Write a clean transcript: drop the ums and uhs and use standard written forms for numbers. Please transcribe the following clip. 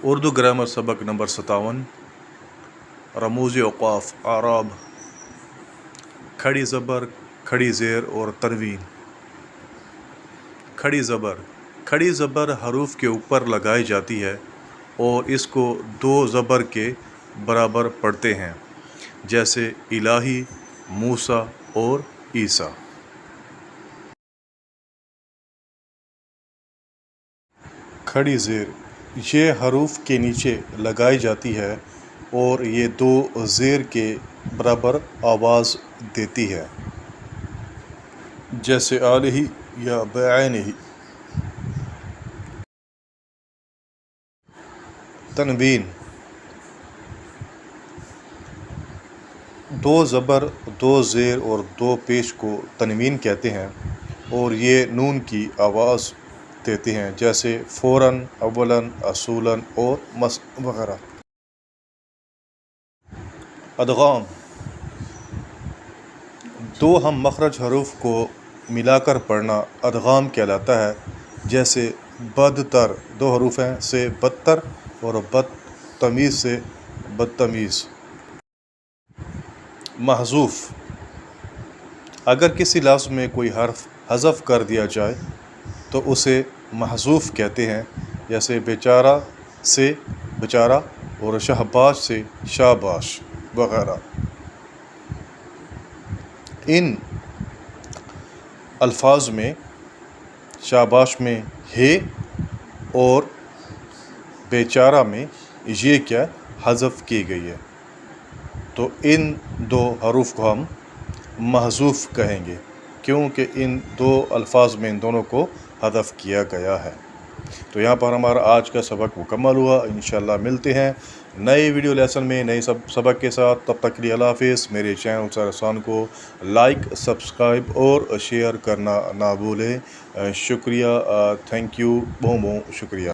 Urdu grammar سبق number 57 رموز اوقاف اعراب کھڑی زبر کھڑی زیر اور تنوین۔ کھڑی زبر حروف کے اوپر لگائی جاتی ہے اور اس کو دو زبر کے برابر پڑھتے ہیں، جیسے الہی، موسیٰ اور عیسیٰ۔ کھڑی زیر یہ حروف کے نیچے لگائی جاتی ہے اور یہ دو زیر کے برابر آواز دیتی ہے، جیسے آلہ یا بعینہ۔ تنوین دو زبر، دو زیر اور دو پیش کو تنوین کہتے ہیں اور یہ نون کی آواز دیتے ہیں، جیسے فوراً، اولاً، اصولاً اور وغیرہ۔ ادغام دو ہم مخرج حروف کو ملا کر پڑھنا ادغام کہلاتا ہے، جیسے بدتر دو حروف ہیں سے بدتر اور بدتمیز سے بدتمیز۔ محذوف اگر کسی لفظ میں کوئی حرف حذف کر دیا جائے تو اسے محذوف کہتے ہیں، جیسے بیچارہ سے بیچارہ اور شہباز سے شاباش وغیرہ۔ ان الفاظ میں شاباش میں ہے اور بیچارہ میں یہ کیا حذف کی گئی ہے، تو ان دو حروف کو ہم محذوف کہیں گے، کیونکہ ان دو الفاظ میں ان دونوں کو حذف کیا گیا ہے۔ تو یہاں پر ہمارا آج کا سبق مکمل ہوا۔ انشاءاللہ ملتے ہیں نئے ویڈیو لیسن میں نئے سبق کے ساتھ، تب تک کے لیے اللہ حافظ۔ میرے چینل سارسان کو لائک، سبسکرائب اور شیئر کرنا نہ بھولیں۔ شکریہ، تھینک یو، بہت شکریہ۔